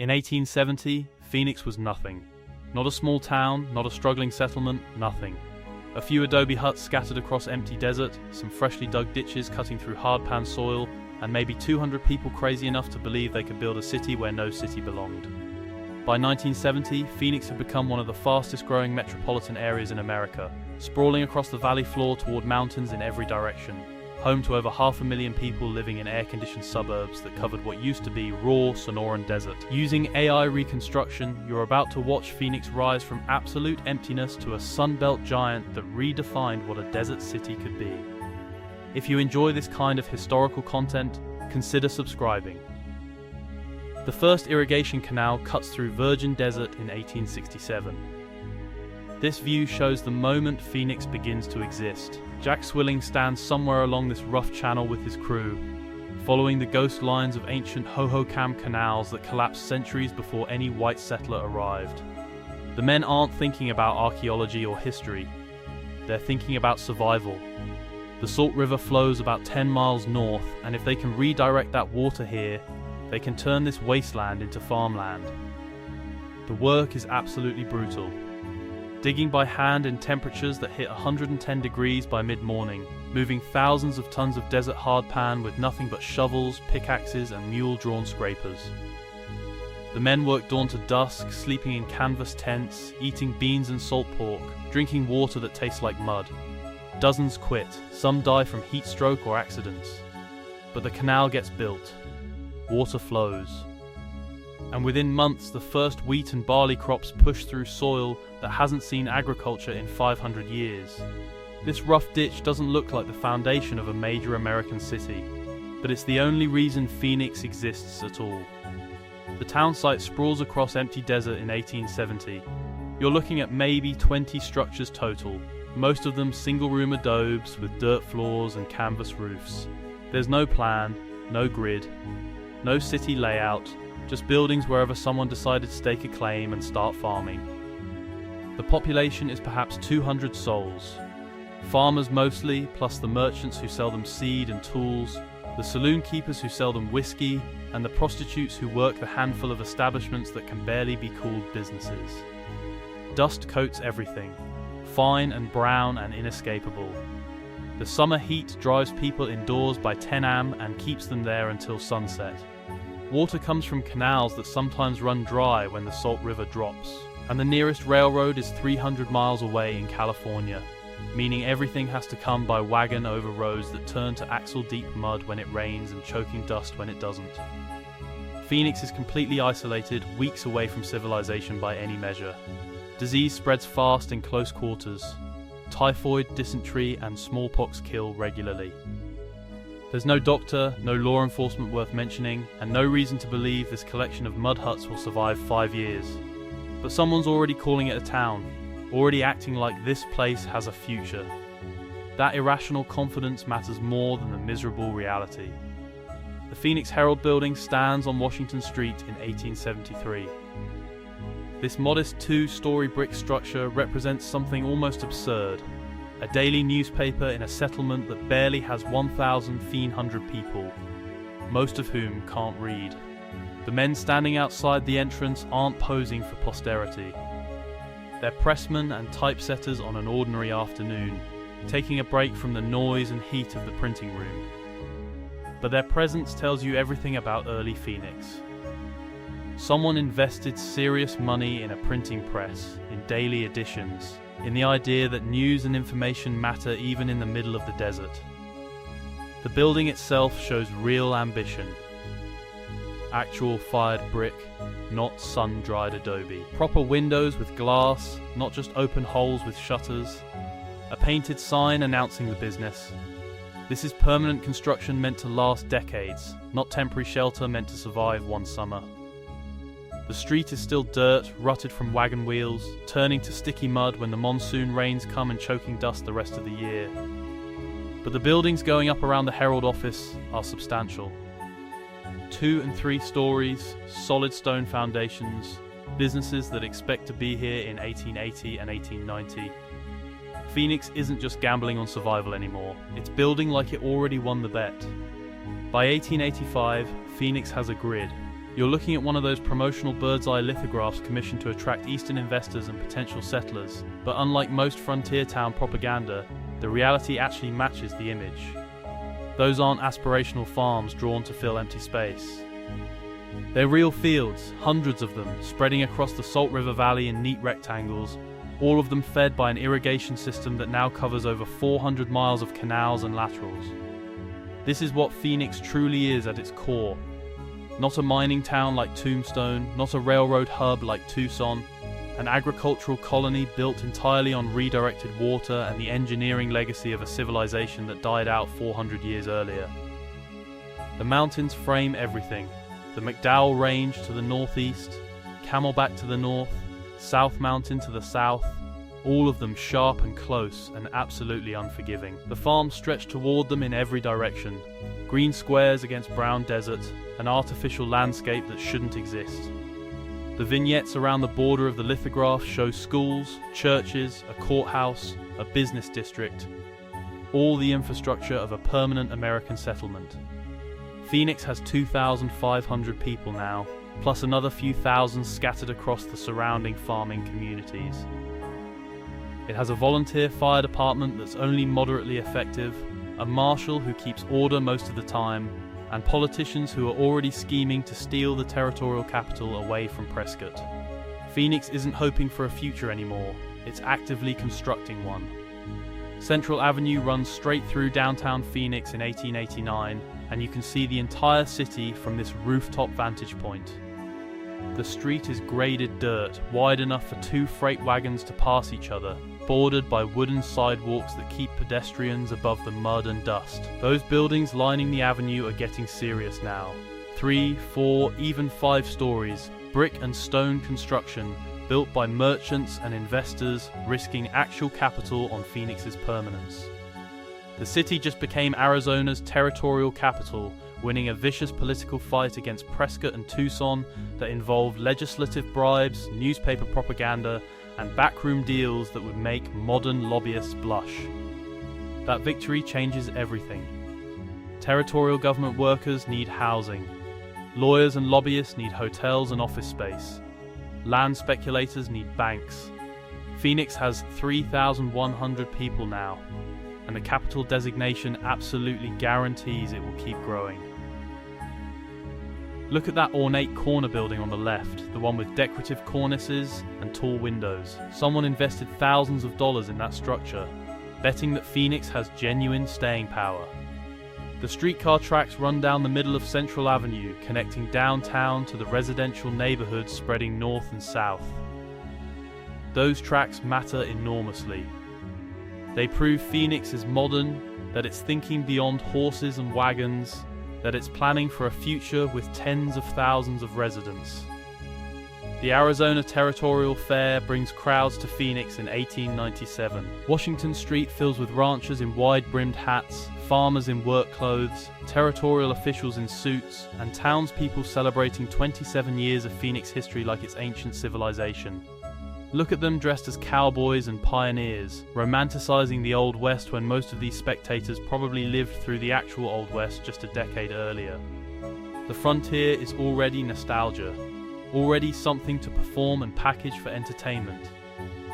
In 1870, Phoenix was nothing. Not a small town, not a struggling settlement, nothing. A few adobe huts scattered across empty desert, some freshly dug ditches cutting through hard-pan soil, and maybe 200 people crazy enough to believe they could build a city where no city belonged. By 1970, Phoenix had become one of the fastest-growing metropolitan areas in America, sprawling across the valley floor toward mountains in every direction, home to over 500,000 people living in air-conditioned suburbs that covered what used to be raw Sonoran desert. Using AI reconstruction, you're about to watch Phoenix rise from absolute emptiness to a sunbelt giant that redefined what a desert city could be. If you enjoy this kind of historical content, consider subscribing. The first irrigation canal cuts through virgin desert in 1867. This view shows the moment Phoenix begins to exist. Jack Swilling stands somewhere along this rough channel with his crew, following the ghost lines of ancient Hohokam canals that collapsed centuries before any white settler arrived. The men aren't thinking about archaeology or history, they're thinking about survival. The Salt River flows about 10 miles north, and if they can redirect that water here, they can turn this wasteland into farmland. The work is absolutely brutal. Digging by hand in temperatures that hit 110 degrees by mid-morning, moving thousands of tons of desert hardpan with nothing but shovels, pickaxes and mule-drawn scrapers. The men work dawn to dusk, sleeping in canvas tents, eating beans and salt pork, drinking water that tastes like mud. Dozens quit, some die from heat stroke or accidents. But the canal gets built. Water flows. And within months, the first wheat and barley crops push through soil that hasn't seen agriculture in 500 years. This rough ditch doesn't look like the foundation of a major American city, but it's the only reason Phoenix exists at all. The town site sprawls across empty desert in 1870. You're looking at maybe 20 structures total, most of them single-room adobes with dirt floors and canvas roofs. There's no plan, no grid, no city layout, just buildings wherever someone decided to stake a claim and start farming. The population is perhaps 200 souls. Farmers mostly, plus the merchants who sell them seed and tools, the saloon keepers who sell them whiskey, and the prostitutes who work the handful of establishments that can barely be called businesses. Dust coats everything, fine and brown and inescapable. The summer heat drives people indoors by 10 am and keeps them there until sunset. Water comes from canals that sometimes run dry when the Salt River drops, and the nearest railroad is 300 miles away in California, meaning everything has to come by wagon over roads that turn to axle-deep mud when it rains and choking dust when it doesn't. Phoenix is completely isolated, weeks away from civilization by any measure. Disease spreads fast in close quarters. Typhoid, dysentery, and smallpox kill regularly. There's no doctor, no law enforcement worth mentioning, and no reason to believe this collection of mud huts will survive 5 years. But someone's already calling it a town, already acting like this place has a future. That irrational confidence matters more than the miserable reality. The Phoenix Herald building stands on Washington Street in 1873. This modest 2-story brick structure represents something almost absurd. A daily newspaper in a settlement that barely has 1,500 people, most of whom can't read. The men standing outside the entrance aren't posing for posterity. They're pressmen and typesetters on an ordinary afternoon, taking a break from the noise and heat of the printing room. But their presence tells you everything about early Phoenix. Someone invested serious money in a printing press, in daily editions, in the idea that news and information matter even in the middle of the desert. The building itself shows real ambition. Actual fired brick, not sun-dried adobe. Proper windows with glass, not just open holes with shutters. A painted sign announcing the business. This is permanent construction meant to last decades, not temporary shelter meant to survive one summer. The street is still dirt, rutted from wagon wheels, turning to sticky mud when the monsoon rains come and choking dust the rest of the year. But the buildings going up around the Herald office are substantial. 2 and 3 stories, solid stone foundations, businesses that expect to be here in 1880 and 1890. Phoenix isn't just gambling on survival anymore, it's building like it already won the bet. By 1885, Phoenix has a grid. You're looking at one of those promotional bird's-eye lithographs commissioned to attract Eastern investors and potential settlers, but unlike most frontier town propaganda, the reality actually matches the image. Those aren't aspirational farms drawn to fill empty space. They're real fields, hundreds of them, spreading across the Salt River Valley in neat rectangles, all of them fed by an irrigation system that now covers over 400 miles of canals and laterals. This is what Phoenix truly is at its core. Not a mining town like Tombstone, not a railroad hub like Tucson, an agricultural colony built entirely on redirected water and the engineering legacy of a civilization that died out 400 years earlier. The mountains frame everything. The McDowell Range to the northeast, Camelback to the north, South Mountain to the south, all of them sharp and close and absolutely unforgiving. The farms stretch toward them in every direction. Green squares against brown desert, an artificial landscape that shouldn't exist. The vignettes around the border of the lithograph show schools, churches, a courthouse, a business district, all the infrastructure of a permanent American settlement. Phoenix has 2,500 people now, plus another few thousand scattered across the surrounding farming communities. It has a volunteer fire department that's only moderately effective, a marshal who keeps order most of the time, and politicians who are already scheming to steal the territorial capital away from Prescott. Phoenix isn't hoping for a future anymore, it's actively constructing one. Central Avenue runs straight through downtown Phoenix in 1889, and you can see the entire city from this rooftop vantage point. The street is graded dirt, wide enough for 2 freight wagons to pass each other, bordered by wooden sidewalks that keep pedestrians above the mud and dust. Those buildings lining the avenue are getting serious now. 3, 4, even 5 stories, brick and stone construction, built by merchants and investors risking actual capital on Phoenix's permanence. The city just became Arizona's territorial capital, winning a vicious political fight against Prescott and Tucson that involved legislative bribes, newspaper propaganda, and backroom deals that would make modern lobbyists blush. That victory changes everything. Territorial government workers need housing. Lawyers and lobbyists need hotels and office space. Land speculators need banks. Phoenix has 3,100 people now, and the capital designation absolutely guarantees it will keep growing. Look at that ornate corner building on the left, the one with decorative cornices and tall windows. Someone invested thousands of dollars in that structure, betting that Phoenix has genuine staying power. The streetcar tracks run down the middle of Central Avenue, connecting downtown to the residential neighborhoods spreading north and south. Those tracks matter enormously. They prove Phoenix is modern, that it's thinking beyond horses and wagons, that it's planning for a future with tens of thousands of residents. The Arizona Territorial Fair brings crowds to Phoenix in 1897. Washington Street fills with ranchers in wide-brimmed hats, farmers in work clothes, territorial officials in suits, and townspeople celebrating 27 years of Phoenix history like it's ancient civilization. Look at them dressed as cowboys and pioneers, romanticizing the Old West when most of these spectators probably lived through the actual Old West just a decade earlier. The frontier is already nostalgia, already something to perform and package for entertainment.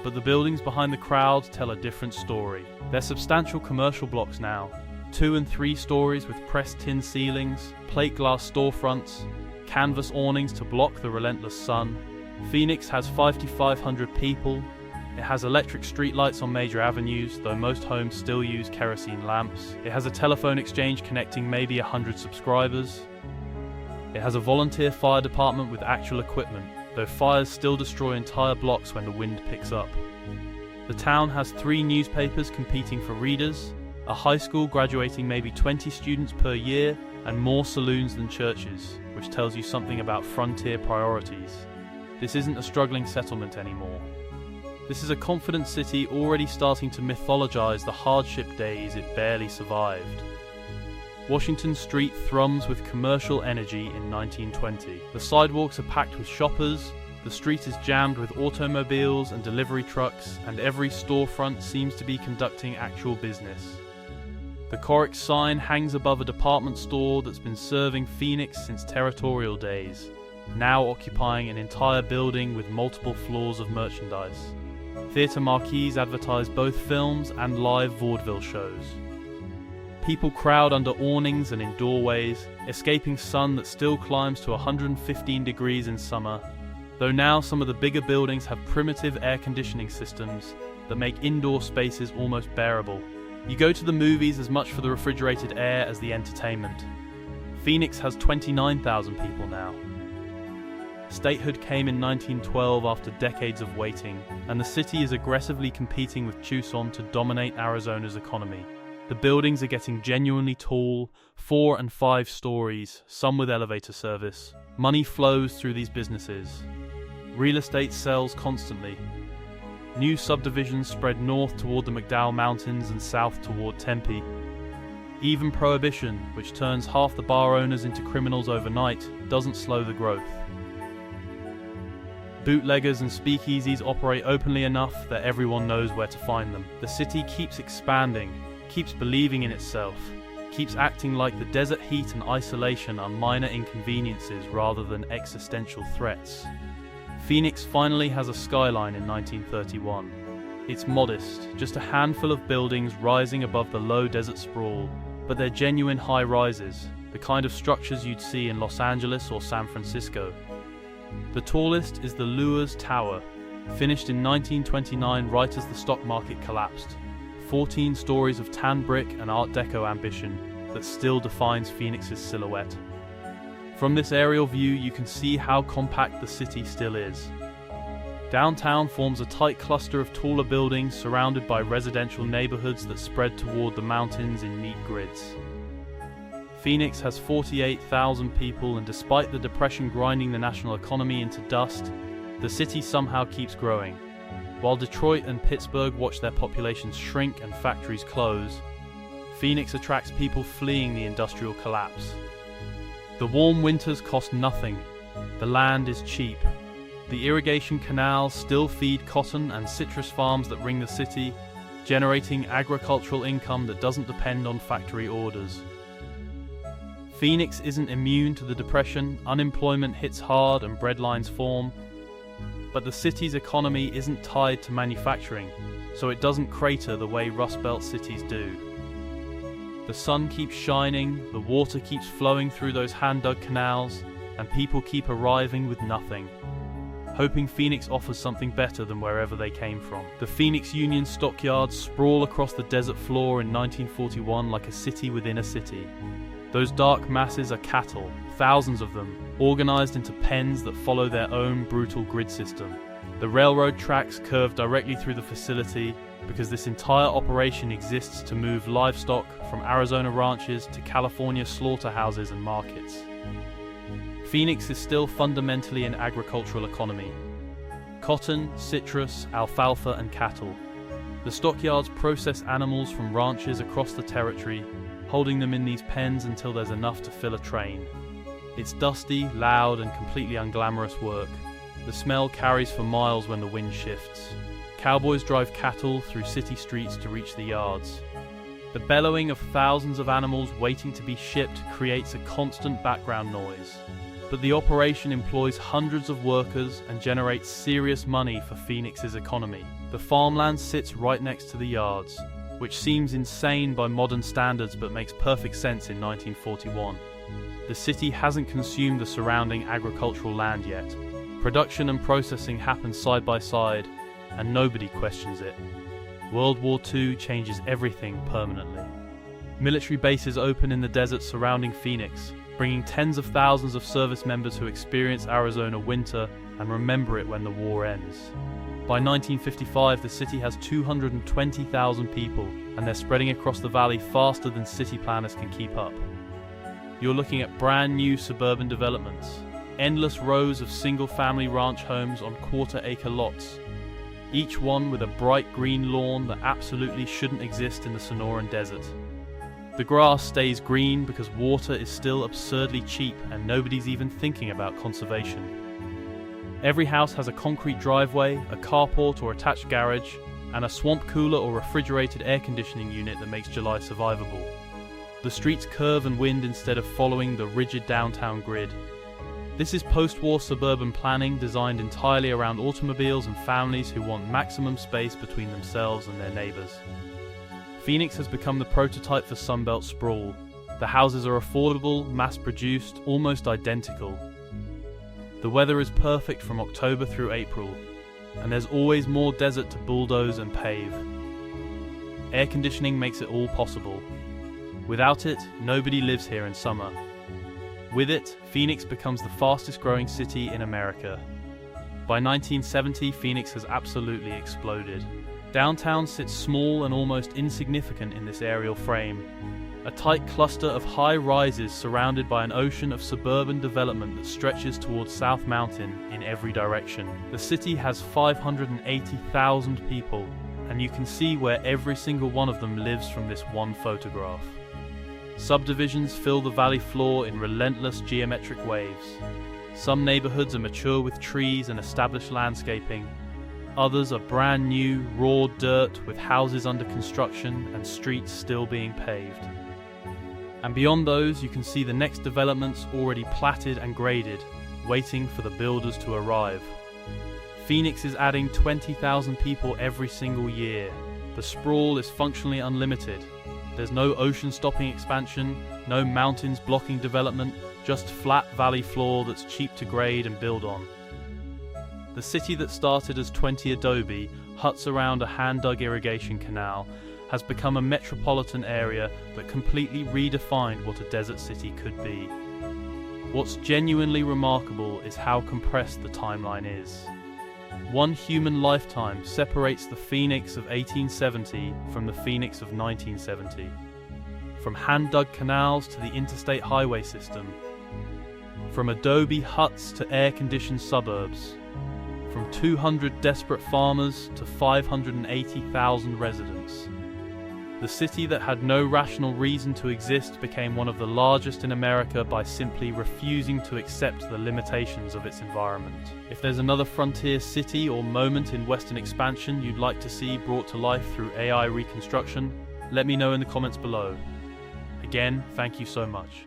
But the buildings behind the crowds tell a different story. They're substantial commercial blocks now, 2 and 3 stories with pressed tin ceilings, plate glass storefronts, canvas awnings to block the relentless sun. Phoenix has 5,500 people. It has electric streetlights on major avenues, though most homes still use kerosene lamps. It has a telephone exchange connecting maybe 100 subscribers. It has a volunteer fire department with actual equipment, though fires still destroy entire blocks when the wind picks up. The town has 3 newspapers competing for readers, a high school graduating maybe 20 students per year, and more saloons than churches, which tells you something about frontier priorities. This isn't a struggling settlement anymore. This is a confident city already starting to mythologize the hardship days it barely survived. Washington Street thrums with commercial energy in 1920. The sidewalks are packed with shoppers, the street is jammed with automobiles and delivery trucks, and every storefront seems to be conducting actual business. The Corix sign hangs above a department store that's been serving Phoenix since territorial days. now occupying an entire building with multiple floors of merchandise. Theatre marquees advertise both films and live vaudeville shows. People crowd under awnings and in doorways, escaping sun that still climbs to 115 degrees in summer, though now some of the bigger buildings have primitive air conditioning systems that make indoor spaces almost bearable. You go to the movies as much for the refrigerated air as the entertainment. Phoenix has 29,000 people now. Statehood came in 1912 after decades of waiting, and the city is aggressively competing with Tucson to dominate Arizona's economy. The buildings are getting genuinely tall, 4 and 5 stories, some with elevator service. Money flows through these businesses. Real estate sells constantly. New subdivisions spread north toward the McDowell Mountains and south toward Tempe. Even prohibition, which turns half the bar owners into criminals overnight, doesn't slow the growth. Bootleggers and speakeasies operate openly enough that everyone knows where to find them. The city keeps expanding, keeps believing in itself, keeps acting like the desert heat and isolation are minor inconveniences rather than existential threats. Phoenix finally has a skyline in 1931. It's modest, just a handful of buildings rising above the low desert sprawl, but they're genuine high rises, the kind of structures you'd see in Los Angeles or San Francisco. The tallest is the Luers Tower, finished in 1929 right as the stock market collapsed. 14 stories of tan brick and Art Deco ambition that still defines Phoenix's silhouette. From this aerial view, you can see how compact the city still is. Downtown forms a tight cluster of taller buildings surrounded by residential neighborhoods that spread toward the mountains in neat grids. Phoenix has 48,000 people, and despite the depression grinding the national economy into dust, the city somehow keeps growing. While Detroit and Pittsburgh watch their populations shrink and factories close, Phoenix attracts people fleeing the industrial collapse. The warm winters cost nothing. The land is cheap. The irrigation canals still feed cotton and citrus farms that ring the city, generating agricultural income that doesn't depend on factory orders. Phoenix isn't immune to the depression, unemployment hits hard and breadlines form, but the city's economy isn't tied to manufacturing, so it doesn't crater the way Rust Belt cities do. The sun keeps shining, the water keeps flowing through those hand-dug canals, and people keep arriving with nothing, hoping Phoenix offers something better than wherever they came from. The Phoenix Union stockyards sprawl across the desert floor in 1941 like a city within a city. Those dark masses are cattle, thousands of them, organized into pens that follow their own brutal grid system. The railroad tracks curve directly through the facility because this entire operation exists to move livestock from Arizona ranches to California slaughterhouses and markets. Phoenix is still fundamentally an agricultural economy. Cotton, citrus, alfalfa, and cattle. The stockyards process animals from ranches across the territory, holding them in these pens until there's enough to fill a train. It's dusty, loud, and completely unglamorous work. The smell carries for miles when the wind shifts. Cowboys drive cattle through city streets to reach the yards. The bellowing of thousands of animals waiting to be shipped creates a constant background noise. But the operation employs hundreds of workers and generates serious money for Phoenix's economy. The farmland sits right next to the yards, which seems insane by modern standards but makes perfect sense in 1941. The city hasn't consumed the surrounding agricultural land yet. Production and processing happen side by side, and nobody questions it. World War II changes everything permanently. Military bases open in the desert surrounding Phoenix, bringing tens of thousands of service members who experience Arizona winter and remember it when the war ends. By 1955, the city has 220,000 people, and they're spreading across the valley faster than city planners can keep up. You're looking at brand new suburban developments, endless rows of single-family ranch homes on quarter-acre lots, each one with a bright green lawn that absolutely shouldn't exist in the Sonoran Desert. The grass stays green because water is still absurdly cheap and nobody's even thinking about conservation. Every house has a concrete driveway, a carport or attached garage, and a swamp cooler or refrigerated air conditioning unit that makes July survivable. The streets curve and wind instead of following the rigid downtown grid. This is post-war suburban planning designed entirely around automobiles and families who want maximum space between themselves and their neighbors. Phoenix has become the prototype for Sunbelt sprawl. The houses are affordable, mass-produced, almost identical. The weather is perfect from October through April, and there's always more desert to bulldoze and pave. Air conditioning makes it all possible. Without it, nobody lives here in summer. With it, Phoenix becomes the fastest growing city in America. By 1970, Phoenix has absolutely exploded. Downtown sits small and almost insignificant in this aerial frame, a tight cluster of high rises surrounded by an ocean of suburban development that stretches towards South Mountain in every direction. The city has 580,000 people, and you can see where every single one of them lives from this one photograph. Subdivisions fill the valley floor in relentless geometric waves. Some neighborhoods are mature with trees and established landscaping. Others are brand new, raw dirt with houses under construction and streets still being paved. And beyond those, you can see the next developments already platted and graded, waiting for the builders to arrive. Phoenix is adding 20,000 people every single year. The sprawl is functionally unlimited. There's no ocean-stopping expansion, no mountains blocking development, just flat valley floor that's cheap to grade and build on. The city that started as 20 adobe huts around a hand-dug irrigation canal has become a metropolitan area that completely redefined what a desert city could be. What's genuinely remarkable is how compressed the timeline is. One human lifetime separates the Phoenix of 1870 from the Phoenix of 1970. From hand-dug canals to the interstate highway system. From adobe huts to air-conditioned suburbs. From 200 desperate farmers to 580,000 residents. The city that had no rational reason to exist became one of the largest in America by simply refusing to accept the limitations of its environment. If there's another frontier city or moment in Western expansion you'd like to see brought to life through AI reconstruction, let me know in the comments below. Again, thank you so much.